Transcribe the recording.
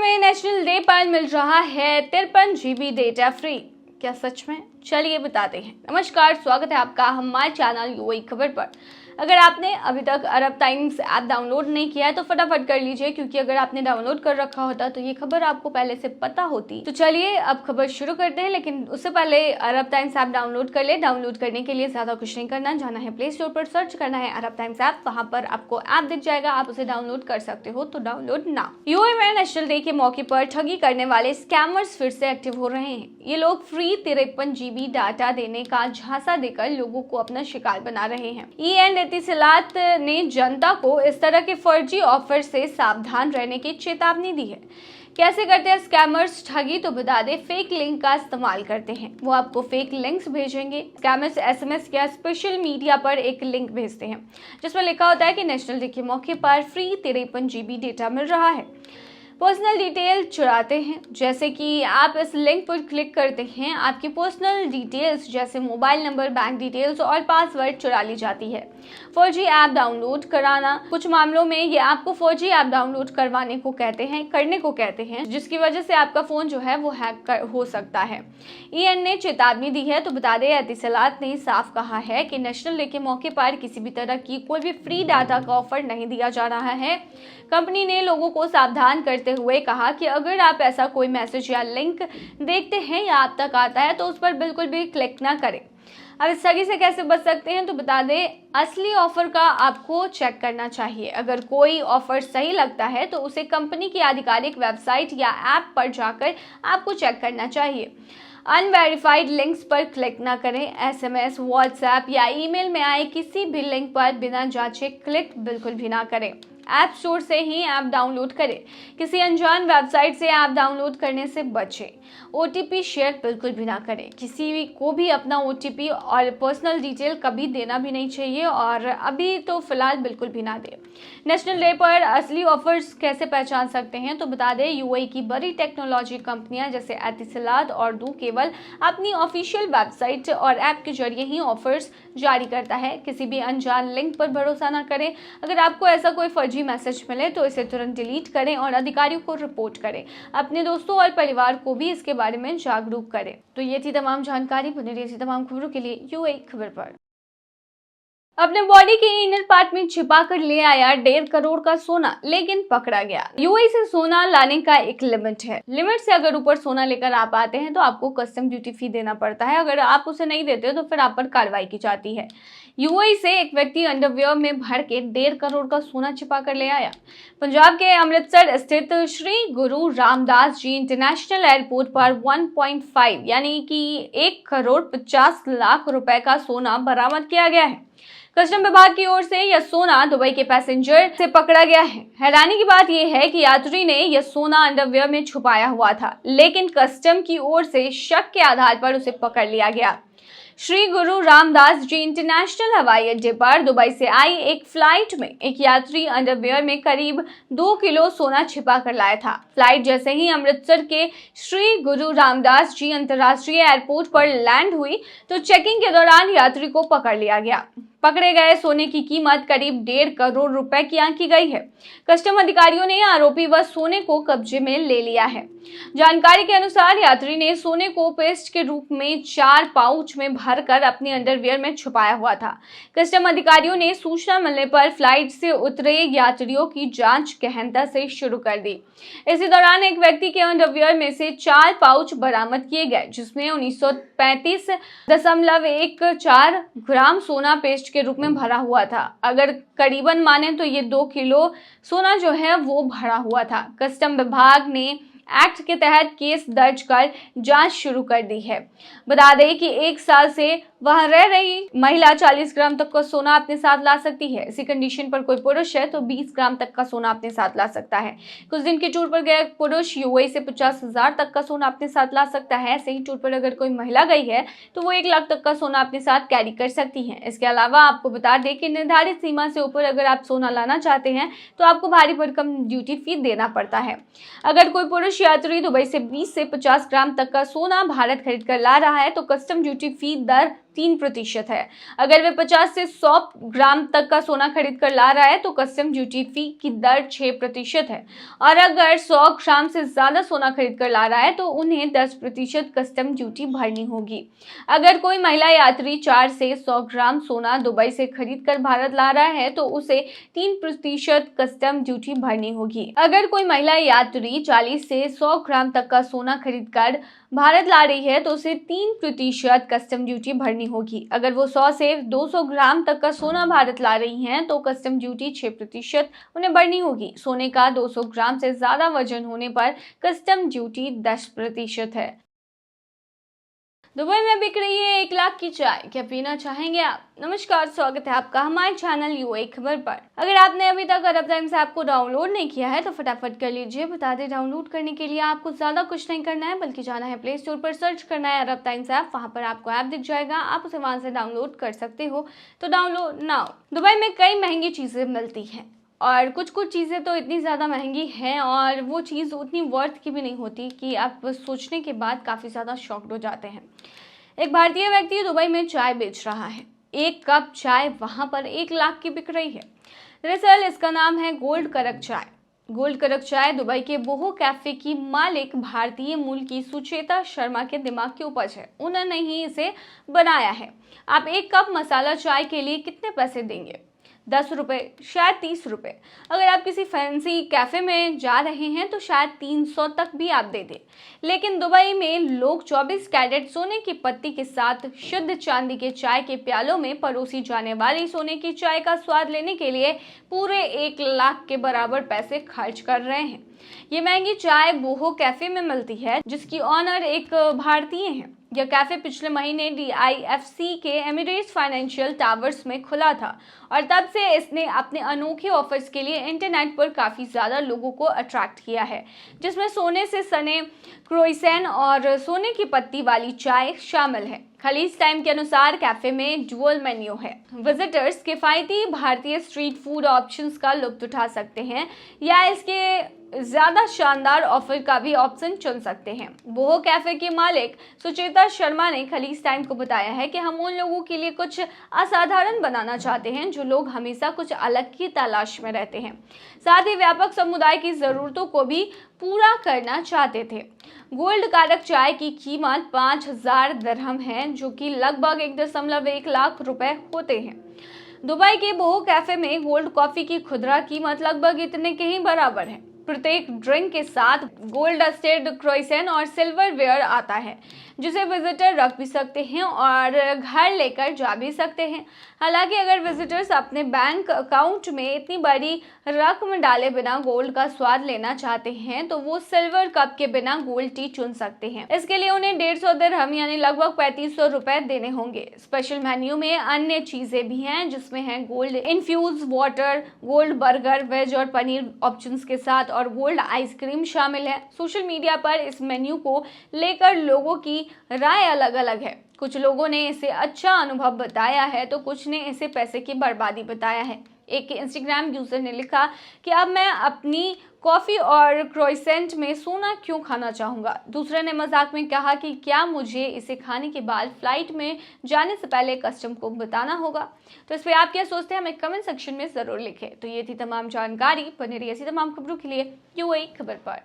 में national day पर मिल रहा है 53 GB डेटा फ्री। क्या सच में? चलिए बताते हैं। नमस्कार, स्वागत है आपका हमारे चैनल यूएई खबर पर। अगर आपने अभी तक अरब टाइम्स ऐप डाउनलोड नहीं किया है तो फटाफट कर लीजिए, क्योंकि अगर आपने डाउनलोड कर रखा होता तो ये खबर आपको पहले से पता होती। तो चलिए अब खबर शुरू करते हैं, लेकिन उससे पहले अरब टाइम्स ऐप डाउनलोड कर ले। डाउनलोड करने के लिए ज्यादा कुछ नहीं करना, जाना है प्ले स्टोर पर, सर्च करना है अरब टाइम्स ऐप। वहां पर आपको ऐप दिख जाएगा, आप उसे डाउनलोड कर सकते हो, तो डाउनलोड ना। यूएई में नेशनल डे के मौके पर ठगी करने वाले स्कैमर्स फिर से एक्टिव हो रहे हैं। ये लोग फ्री 53 GB डाटा देने का झांसा देकर लोगों को अपना शिकार बना रहे हैं। एतिसलात ने जनता को इस तरह के फर्जी ऑफर से सावधान रहने की चेतावनी दी है। कैसे करते हैं स्कैमर्स ठगी? तो बता दें, फेक लिंक का इस्तेमाल करते हैं। वो आपको फेक लिंक्स भेजेंगे। स्कैमर्स एसएमएस या सोशल मीडिया पर एक लिंक भेजते हैं जिसमें लिखा होता है कि नेशनल डे के मौके पर फ्री 53 GB डेटा मिल रहा है। पर्सनल डिटेल चुराते हैं, जैसे कि आप इस लिंक पर क्लिक करते हैं, आपकी पर्सनल डिटेल्स जैसे मोबाइल नंबर, बैंक डिटेल्स और पासवर्ड चुरा ली जाती है। फर्जी ऐप डाउनलोड कराना, कुछ मामलों में ये आपको फर्जी ऐप डाउनलोड करने को कहते हैं, जिसकी वजह से आपका फोन जो है वो हैक हो सकता है। ईएन ने चेतावनी दी है। तो बता दें, एतिसलात ने साफ कहा है कि नेशनल डे के मौके पर किसी भी तरह की कोई भी फ्री डाटा का ऑफर नहीं दिया जा रहा है। कंपनी ने लोगों को सावधान करते हुए कहा कि अगर आप ऐसा कोई मैसेज या लिंक देखते हैं या आप तक आता है तो उस पर बिल्कुल भी क्लिक ना करें। अब इस ठगी से कैसे बच सकते हैं? तो बता दें, असली ऑफर का आपको चेक करना चाहिए। अगर कोई ऑफर सही लगता है तो उसे कंपनी की आधिकारिक वेबसाइट या ऐप पर जाकर आपको चेक करना चाहिए। अनवेरिफाइड लिंक्स पर क्लिक ना करें। एसएमएस, व्हाट्सएप या ईमेल में आए किसी भी लिंक पर बिना जांचे क्लिक बिल्कुल भी ना करें। ऐप स्टोर से ही ऐप डाउनलोड करें। किसी अनजान वेबसाइट से ऐप डाउनलोड करने से बचें। ओटीपी शेयर बिल्कुल भी ना करें। किसी को भी अपना ओटीपी और पर्सनल डिटेल कभी देना भी नहीं चाहिए, और अभी तो फिलहाल बिल्कुल भी ना दें। नेशनल डे पर असली ऑफर्स कैसे पहचान सकते हैं? तो बता दें, यूएई की बड़ी टेक्नोलॉजी कंपनियां जैसे एतिसलात और डू केवल अपनी ऑफिशियल वेबसाइट और ऐप के जरिए ही ऑफर्स जारी करता है। किसी भी अनजान लिंक पर भरोसा ना करें। अगर आपको ऐसा कोई फर्जी मैसेज मिले तो इसे तुरंत डिलीट करें और अधिकारियों को रिपोर्ट करें। अपने दोस्तों और परिवार को भी इसके बारे में जागरूक करें। तो ये थी तमाम जानकारी। बने रहिए ऐसी तमाम खबरों के लिए यूएई खबर पर। अपने बॉडी के इनर पार्ट में छिपा कर ले आया 1.5 करोड़ का सोना, लेकिन पकड़ा गया। यूएई से सोना लाने का एक लिमिट है। लिमिट से अगर ऊपर सोना लेकर आप आते हैं तो आपको कस्टम ड्यूटी फी देना पड़ता है। अगर आप उसे नहीं देते तो फिर आप पर कार्रवाई की जाती है। यूएई से एक व्यक्ति अंडरवियर में भर के 1.5 करोड़ का सोना छिपा कर ले आया। पंजाब के अमृतसर स्थित श्री गुरु रामदास जी इंटरनेशनल एयरपोर्ट पर 1.5 यानी कि 1 करोड़ 50 लाख रुपए का सोना बरामद किया गया है। कस्टम विभाग की ओर से यह सोना दुबई के पैसेंजर से पकड़ा गया है। हैरानी की बात यह है कि यात्री ने यह सोना अंडरवियर में छुपाया हुआ था, लेकिन कस्टम की ओर से शक के आधार पर उसे पकड़ लिया गया। श्री गुरु रामदास जी इंटरनेशनल हवाई अड्डे पर दुबई से आई एक फ्लाइट में एक यात्री अंडरवियर में करीब 2 किलो सोना छिपा कर लाया था। फ्लाइट जैसे ही अमृतसर के श्री गुरु रामदास जी अंतर्राष्ट्रीय एयरपोर्ट पर लैंड हुई तो चेकिंग के दौरान यात्री को पकड़ लिया गया। पकड़े गए सोने की कीमत करीब 1.5 करोड़ रुपए की आंकी गई है। कस्टम अधिकारियों ने आरोपी व सोने को कब्जे में ले लिया है। जानकारी के अनुसार यात्री ने सोने को पेस्ट के रूप में 4 पाउच में भरकर अपने अंडरवियर में छुपाया हुआ था। कस्टम अधिकारियों ने सूचना मिलने पर फ्लाइट से उतरे यात्रियों की जांच गहनता से शुरू कर दी। इसी दौरान एक व्यक्ति के अंडरवियर में से 4 पाउच बरामद किए गए, जिसमें 1935.14 ग्राम सोना पेस्ट के रूप में भरा हुआ था। अगर करीबन माने तो ये 2 किलो सोना जो है वो भरा हुआ था। कस्टम विभाग ने एक्ट के तहत केस दर्ज कर जांच शुरू कर दी है। बता दें कि 1 साल से वहां रह रही महिला 40 ग्राम तक का सोना अपने साथ ला सकती है। इसी कंडीशन पर कोई पुरुष है तो 20 ग्राम तक का सोना अपने साथ ला सकता है। कुछ दिन के टूर पर गया पुरुष यूएई से 50,000 तक का सोना अपने साथ ला सकता है। ऐसे ही टूर पर अगर कोई महिला गई है तो वो 1 लाख तक का सोना अपने साथ कैरी कर सकती है। इसके अलावा आपको बता दें कि निर्धारित सीमा से ऊपर अगर आप सोना लाना चाहते हैं तो आपको भारी भरकम ड्यूटी फी देना पड़ता है। अगर कोई पुरुष यात्री दुबई से 20 से 50 ग्राम तक का सोना भारत खरीद कर ला रहा है तो कस्टम ड्यूटी फी दर 3% है। अगर वे 50 से 100 ग्राम तक का सोना खरीद कर ला रहा है तो कस्टम ड्यूटी फी की दर 6% है, और अगर 100 ग्राम से ज्यादा सोना खरीद कर ला रहा है तो उन्हें 10% कस्टम ड्यूटी भरनी होगी। अगर कोई महिला यात्री 4 से 100 ग्राम सोना दुबई से खरीद कर भारत ला रहा है तो उसे 3% कस्टम ड्यूटी भरनी होगी। अगर कोई महिला यात्री 40 से 100 ग्राम तक का सोना खरीद कर भारत ला रही है तो उसे 3% कस्टम ड्यूटी भरनी होगी। अगर वो 100 से 200 ग्राम तक का सोना भारत ला रही हैं तो कस्टम ड्यूटी 6% उन्हें भरनी होगी। सोने का 200 ग्राम से ज्यादा वजन होने पर कस्टम ड्यूटी 10% है। दुबई में बिक रही है 1 लाख की चाय, क्या पीना चाहेंगे आप? नमस्कार, स्वागत है आपका हमारे चैनल यूएई खबर पर। अगर आपने अभी तक अरब टाइम्स ऐप को डाउनलोड नहीं किया है तो फटाफट कर लीजिए। बता दें, डाउनलोड करने के लिए आपको ज्यादा कुछ नहीं करना है, बल्कि जाना है प्ले स्टोर पर, सर्च करना है अरब टाइम्स ऐप। वहां पर आपको ऐप दिख जाएगा, आप उसे वहां से डाउनलोड कर सकते हो, तो डाउनलोड नाउ। दुबई में कई महंगी चीजें मिलती हैं और कुछ चीज़ें तो इतनी ज़्यादा महंगी हैं और वो चीज़ उतनी वर्थ की भी नहीं होती कि आप सोचने के बाद काफ़ी ज़्यादा शॉक्ड हो जाते हैं। एक भारतीय व्यक्ति दुबई में चाय बेच रहा है। 1 कप चाय वहां पर 1 लाख की बिक रही है। दरअसल इसका नाम है गोल्ड करक चाय। गोल्ड करक चाय दुबई के बोहो कैफे की मालिक भारतीय मूल की सुचेता शर्मा के दिमाग की उपज है। उन्होंने ही इसे बनाया है। आप 1 कप मसाला चाय के लिए कितने पैसे देंगे? 10 रुपये, शायद 30 रुपये। अगर आप किसी फैंसी कैफे में जा रहे हैं तो शायद 300 तक भी आप दे दें। लेकिन दुबई में लोग 24 कैरेट सोने की पत्ती के साथ शुद्ध चांदी के चाय के प्यालों में परोसी जाने वाली सोने की चाय का स्वाद लेने के लिए पूरे 1 लाख के बराबर पैसे खर्च कर रहे हैं। ये महंगी चाय बोहो कैफे में मिलती है, जिसकी ऑनर एक भारतीय है। यह कैफे पिछले महीने DIFC के एमिरेट्स फाइनेंशियल टावर्स में खुला था और तब से इसने अपने अनोखे ऑफर्स के लिए इंटरनेट पर काफी ज्यादा लोगों को अट्रैक्ट किया है, जिसमें सोने से सने क्रोइसेंट और सोने की पत्ती वाली चाय शामिल है। खलीज टाइम के अनुसार कैफे में डुअल मेन्यू है। विजिटर्स किफायती भारतीय स्ट्रीट फूड ऑप्शंस का लुत्फ उठा सकते हैं या इसके ज्यादा शानदार ऑफर का भी ऑप्शन चुन सकते हैं। बोहो कैफे के मालिक सुचेता शर्मा ने खलीज टाइम को बताया है कि हम उन लोगों के लिए कुछ असाधारण बनाना चाहते हैं जो लोग हमेशा कुछ अलग की तलाश में रहते हैं, साथ ही व्यापक समुदाय की जरूरतों को भी पूरा करना चाहते थे। गोल्ड कारक चाय की कीमत 5000 दिरहम है, जो कि लगभग 1.1 लाख रुपए होते हैं। दुबई के बोहो कैफे में गोल्ड कॉफी की खुदरा कीमत लगभग इतने के ही बराबर है। प्रत्येक ड्रिंक के साथ गोल्ड डस्टेड क्रोइसेंट और सिल्वर वेयर आता है, जिसे विजिटर रख भी सकते हैं और घर लेकर जा भी सकते हैं। हालांकि अगर विजिटर्स अपने बैंक अकाउंट में इतनी बड़ी रकम डाले बिना गोल्ड का स्वाद लेना चाहते हैं तो वो सिल्वर कप के बिना गोल्ड टी चुन सकते हैं। इसके लिए उन्हें 150 दिरहम यानी लगभग 3500 रुपए देने होंगे। स्पेशल मेन्यू में अन्य चीजें भी हैं, जिसमें है gold infuse water, gold burger, veg और पनीर ऑप्शंस के साथ और गोल्ड आइसक्रीम शामिल है। सोशल मीडिया पर इस मेन्यू को लेकर लोगों की राय अलग अलग है। कुछ लोगों ने इसे अच्छा अनुभव बताया है तो कुछ ने इसे पैसे की बर्बादी बताया है। एक इंस्टाग्राम यूजर ने लिखा कि अब मैं अपनी कॉफी और क्रोइसेंट में सोना क्यों खाना चाहूंगा। दूसरे ने मजाक में कहा कि क्या मुझे इसे खाने के बाद फ्लाइट में जाने से पहले कस्टम को बताना होगा। तो इस पर आप क्या सोचते हैं, हमें कमेंट सेक्शन में जरूर लिखें। तो ये थी तमाम जानकारी। बने रहिए ऐसी तमाम खबरों के लिए यूएई खबर पर।